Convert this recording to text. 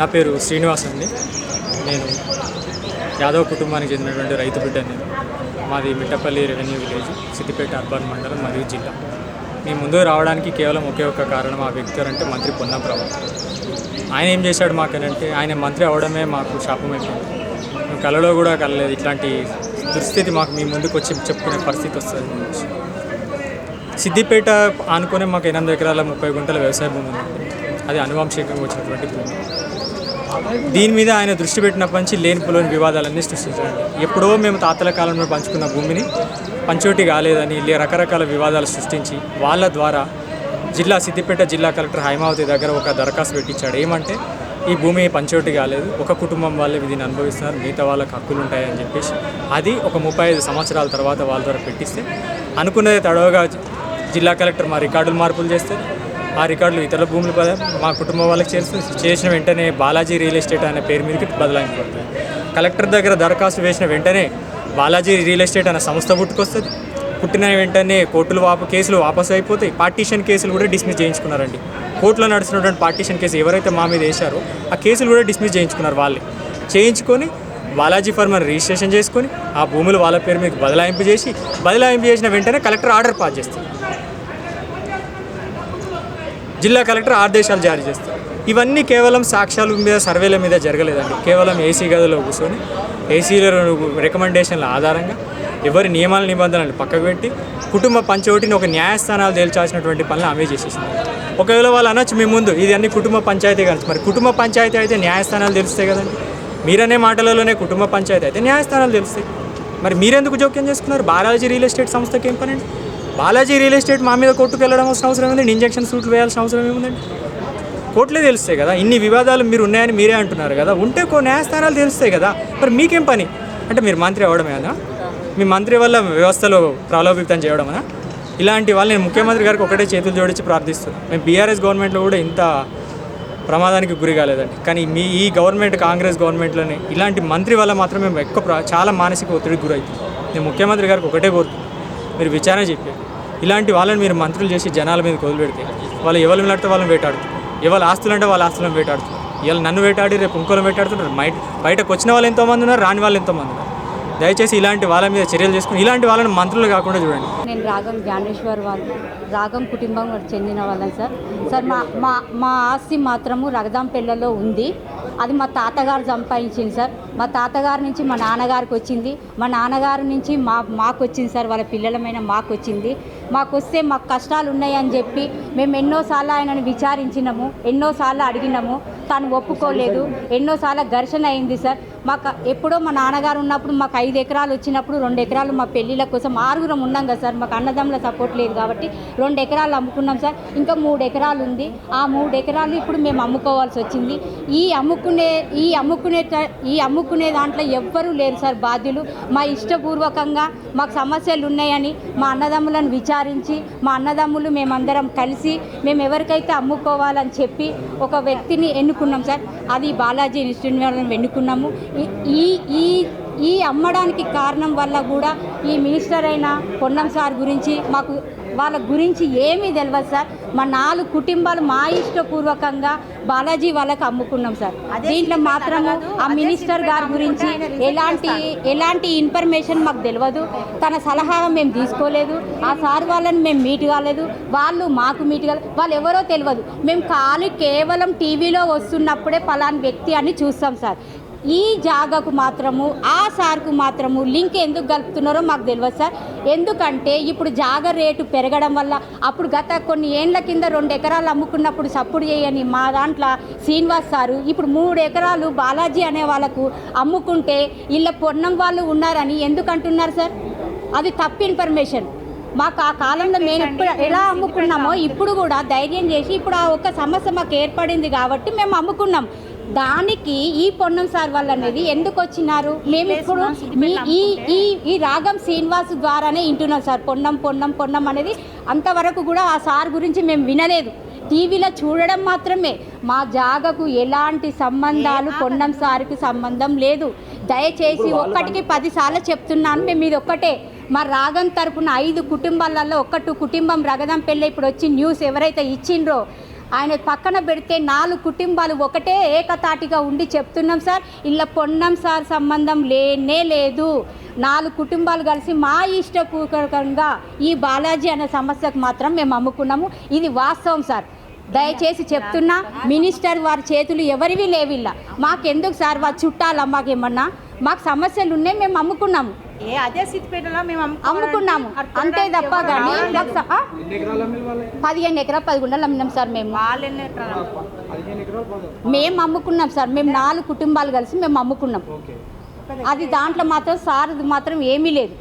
నా పేరు శ్రీనివాస్ అండి. నేను యాదవ్ కుటుంబానికి చెందినటువంటి రైతు బిడ్డని. మాది Mittapalli revenue village, Siddipet urban మండలం మరియు జిల్లా. మేము ముందుకు రావడానికి కేవలం ఒకే ఒక్క కారణం, ఆ వ్యక్తి అంటే మంత్రి పొన్నం ప్రభాకర్. ఆయన ఏం చేశాడు మాకనంటే, ఆయన మంత్రి అవడమే మాకు శాపమైపోయింది. మేము కలలో కూడా కలలేదు ఇట్లాంటి దుస్థితి మాకు మీ ముందుకు వచ్చి చెప్పుకునే పరిస్థితి వస్తుంది. సిద్దిపేట ఆనుకునే మాకు 8 ఎకరాల 30 గుంటల వ్యవసాయ భూమి ఉంది. అది అనువంశికంగా వచ్చినటువంటి భూమి. దీని మీద ఆయన దృష్టి పెట్టినప్పటి నుంచి లేనిపోలేని వివాదాలన్నీ సృష్టించారండి. ఎప్పుడో మేము తాతల కాలంలో పంచుకున్న భూమిని పంచోటి కాలేదని రకరకాల వివాదాలు సృష్టించి వాళ్ళ ద్వారా సిద్దిపేట జిల్లా కలెక్టర్ హైమావతి దగ్గర ఒక దరఖాస్తు పెట్టించాడు. ఏమంటే, ఈ భూమి పంచోటి కాలేదు, ఒక కుటుంబం వాళ్ళే దీన్ని అనుభవిస్తున్నారు, మిగతా వాళ్ళకి హక్కులు ఉంటాయని చెప్పేసి అది ఒక 35 సంవత్సరాల తర్వాత వాళ్ళ ద్వారా పెట్టిస్తే, అనుకున్నదే తడవగా జిల్లా కలెక్టర్ మా రికార్డులు మార్పులు చేస్తే ఆ రికార్డులు ఇతర భూములు మా కుటుంబం వాళ్ళకి చేసిన వెంటనే బాలాజీ రియల్ ఎస్టేట్ అనే పేరు మీదకి బదలాయించబడుతుంది. కలెక్టర్ దగ్గర దరఖాస్తు వేసిన వెంటనే బాలాజీ రియల్ ఎస్టేట్ అనే సంస్థ పుట్టుకొస్తుంది. పుట్టిన వెంటనే కోర్టులు కేసులు వాపసు అయిపోతాయి. పార్టీషన్ కేసులు కూడా డిస్మిస్ చేయించుకున్నారండి. కోర్టులో నడుస్తున్నటువంటి పార్టీషన్ కేసు ఎవరైతే మా మీద వేశారో ఆ కేసులు కూడా డిస్మిస్ చేయించుకున్నారు. వాళ్ళే చేయించుకొని బాలాజీ ఫర్మ్ అని రిజిస్ట్రేషన్ చేసుకొని ఆ భూములు వాళ్ళ పేరు మీకు బదలాయింపు చేసిన వెంటనే కలెక్టర్ ఆర్డర్ పాస్ చేస్తారు. జిల్లా కలెక్టర్ ఆదేశాలు జారీ చేస్తారు. ఇవన్నీ కేవలం సాక్ష్యాల మీద, సర్వేల మీద జరగలేదండి. కేవలం ఏసీ గదిలో కూర్చొని ఏసీల రికమెండేషన్ల ఆధారంగా ఎవరి నియమాల నిబంధనలు పక్కకు పెట్టి కుటుంబ పంచవటిని ఒక న్యాయస్థానాలు తేల్చాల్సినటువంటి పనులు ఆమె చేసేసింది. ఒకవేళ వాళ్ళు అనొచ్చు మీ ముందు, ఇది అన్ని కుటుంబ పంచాయతీ కానీ, మరి కుటుంబ పంచాయతీ అయితే న్యాయస్థానాలు తెలుస్తాయి కదండి. మీరనే మాటలలోనే కుటుంబ పంచాయతీ అయితే న్యాయస్థానాలు తెలుస్తాయి. మరి మీరెందుకు జోక్యం చేసుకున్నారు? బాలాజీ రియల్ ఎస్టేట్ సంస్థకి ఏం పనండి? బాలాజీ రియల్ ఎస్టేట్ మా మీద కోర్టుకు వెళ్ళడం అవసరం ఏముందండి? ఇంజక్షన్ సూట్లు వేయాల్సిన అవసరం ఏముందండి? కోర్టులే తెలుస్తాయి కదా. ఇన్ని వివాదాలు మీరు ఉన్నాయని మీరే అంటున్నారు కదా. ఉంటే న్యాయస్థానాలు తెలుస్తాయి కదా. మరి మీకేం పని? అంటే మీరు మంత్రి అవ్వడమేనా? మీ మంత్రి వల్ల వ్యవస్థలో ప్రలోభితం చేయడమేనా? ఇలాంటి వాళ్ళు నేను ముఖ్యమంత్రి గారికి ఒకటే చేతులు జోడించి ప్రార్థిస్తున్నాను. మేము బీఆర్ఎస్ గవర్నమెంట్లో కూడా ఇంత ప్రమాదానికి గురి కాలేదండి. కానీ ఈ గవర్నమెంట్, కాంగ్రెస్ గవర్నమెంట్లోనే ఇలాంటి మంత్రి వల్ల మాత్రం మేము చాలా మానసిక ఒత్తిడికి గురవుతుంది. నేను ముఖ్యమంత్రి గారికి ఒకటే కోరుతున్నాను, మీరు విచారణ చెప్పారు. ఇలాంటి వాళ్ళని మీరు మంత్రులు చేసి జనాల మీద వదిలిపెడితే వాళ్ళు ఎవరు నడితే వాళ్ళని వేటాడుతారు. ఎవరు ఆస్తులు అంటే వాళ్ళ ఆస్తులను వేటాడుతారు. ఇవాళ నన్ను వేటాడి రేపు ఇంకోళ్ళని వేటాడుతున్నారు. బయటకు వచ్చిన వాళ్ళు ఎంతోమంది ఉన్నారు, రాని వాళ్ళు ఎంతోమంది ఉన్నారు. దయచేసి ఇలాంటి వాళ్ళ మీద చర్యలు చేసుకుని ఇలాంటి వాళ్ళని మంత్రులు కాకుండా చూడండి. నేను రాగం జ్ఞానేశ్వర్ రాగం కుటుంబం చెందిన వాళ్ళని సార్ మా ఆస్తి మాత్రము రగదాంపల్లెలో ఉంది. అది మా తాతగారు సంపాదించింది సార్. మా తాతగారి నుంచి మా నాన్నగారికి వచ్చింది, మా నాన్నగారి నుంచి మాకు వచ్చింది సార్. వాళ్ళ పిల్లలమైన మాకు వచ్చింది. మాకు వస్తే మాకు కష్టాలు ఉన్నాయని చెప్పి మేము ఎన్నోసార్లు ఆయనను విచారించినాము, ఎన్నోసార్లు అడిగినాము. తను ఒప్పుకోలేదు. ఎన్నోసార్లు ఘర్షణ అయింది సార్. మాకు ఎప్పుడో మా నాన్నగారు ఉన్నప్పుడు మాకు 5 ఎకరాలు వచ్చినప్పుడు 2 ఎకరాలు మా పెళ్ళిళ్ళ కోసం 6 ఉన్నాం కదా సార్. మాకు అన్నదమ్ముల సపోర్ట్ లేదు కాబట్టి 2 ఎకరాలు అమ్ముకున్నాం సార్. ఇంకా 3 ఎకరాలు ఉంది. ఆ 3 ఎకరాలు ఇప్పుడు మేము అమ్ముకోవాల్సి వచ్చింది. ఈ అమ్ముకునే దాంట్లో ఎవ్వరూ లేరు సార్ బాధ్యులు. మా ఇష్టపూర్వకంగా మాకు సమస్యలు ఉన్నాయని మా అన్నదమ్ములను విచారించి మా అన్నదమ్ములు మేమందరం కలిసి మేము ఎవరికైతే అమ్ముకోవాలని చెప్పి ఒక వ్యక్తిని ఎన్నుకున్నాం సార్. అది బాలాజీ ఇన్స్టిట్యూట్ ఎన్నుకున్నాము. ఈ అమ్మడానికి కారణం వల్ల కూడా ఈ మినిస్టర్ అయిన పొన్నం సార్ గురించి మాకు వాళ్ళ గురించి ఏమీ తెలియదు సార్. మా 4 కుటుంబాలు మా ఇష్టపూర్వకంగా బాలాజీ వాళ్ళకి అమ్ముకున్నాం సార్. దీంట్లో మాత్రము ఆ మినిస్టర్ గారి గురించి ఎలాంటి ఇన్ఫర్మేషన్ మాకు తెలియదు. తన సలహా మేము తీసుకోలేదు. ఆ సార్ వాళ్ళని మేము మీట్ కాలేదు, వాళ్ళు మాకు మీట్ కాలేదు. వాళ్ళు ఎవరో తెలియదు. మేము కేవలం టీవీలో వస్తున్నప్పుడే పలానా వ్యక్తి అని చూస్తాం సార్. ఈ జాగాకు మాత్రము ఆ సార్కు మాత్రము లింక్ ఎందుకు కలుపుతున్నారో మాకు తెలియదు సార్. ఎందుకంటే ఇప్పుడు జాగా రేటు పెరగడం వల్ల అప్పుడు గత కొన్ని ఏండ్ల కింద 2 ఎకరాలు అమ్ముకున్నప్పుడు సపోర్ట్ చేయని మా దాంట్లో శ్రీనివాస్ సారు ఇప్పుడు 3 ఎకరాలు బాలాజీ అనే వాళ్ళకు అమ్ముకుంటే వీళ్ళ పొన్నం వాళ్ళు ఉన్నారని ఎందుకు అంటున్నారు సార్? అది తప్పు ఇన్ఫర్మేషన్. మాకు ఆ కాలంలో మేము ఎలా అమ్ముకున్నామో ఇప్పుడు కూడా ధైర్యం చేసి ఇప్పుడు ఆ ఒక సమస్య మాకు ఏర్పడింది కాబట్టి మేము అమ్ముకున్నాం. దానికి ఈ పొన్నం సార్ వాళ్ళు అనేది ఎందుకు వచ్చినారు? మేము ఇప్పుడు ఈ రాగం శ్రీనివాస్ ద్వారానే వింటున్నాం సార్. పొన్నం అనేది అంతవరకు కూడా ఆ సార్ గురించి మేము వినలేదు. టీవీలో చూడడం మాత్రమే. మా జాగకు ఎలాంటి సంబంధాలు పొన్నం సార్కి సంబంధం లేదు. దయచేసి ఒక్కటికి 10 సార్లు చెప్తున్నాను. మేము ఇది ఒక్కటే మా రాగం తరపున 5 కుటుంబాలలో 1 కుటుంబం రగదంపల్లి ఇప్పుడు వచ్చి న్యూస్ ఎవరైతే ఇచ్చిండ్రో ఆయన పక్కన పెడితే 4 కుటుంబాలు ఒకటే ఏకతాటిగా ఉండి చెప్తున్నాం సార్, ఇలా పొన్నం సార్ సంబంధం లేనే లేదు. 4 కుటుంబాలు కలిసి మా ఇష్టపూర్వకంగా ఈ బాలాజీ అనే సమస్యకు మాత్రం మేము అమ్ముకున్నాము. ఇది వాస్తవం సార్. దయచేసి చెప్తున్నా, మినిస్టర్ వారి చేతులు ఎవరివి లేవిల్లా. మాకెందుకు సార్ వారి చుట్టాలా? మాకేమన్నా మాకు సమస్యలు ఉన్నాయి, మేము అమ్ముకున్నాము. అదే సిద్దిపేటలో మేము అమ్ముకున్నాము అంతే తప్ప కానీ 15 ఎకరాలు 10 గుంటలు అమ్మినాం సార్. మేము అమ్ముకున్నాం సార్. మేము 4 కుటుంబాలు కలిసి మేము అమ్ముకున్నాం. అది దాంట్లో మాత్రం సార్ మాత్రం ఏమీ లేదు.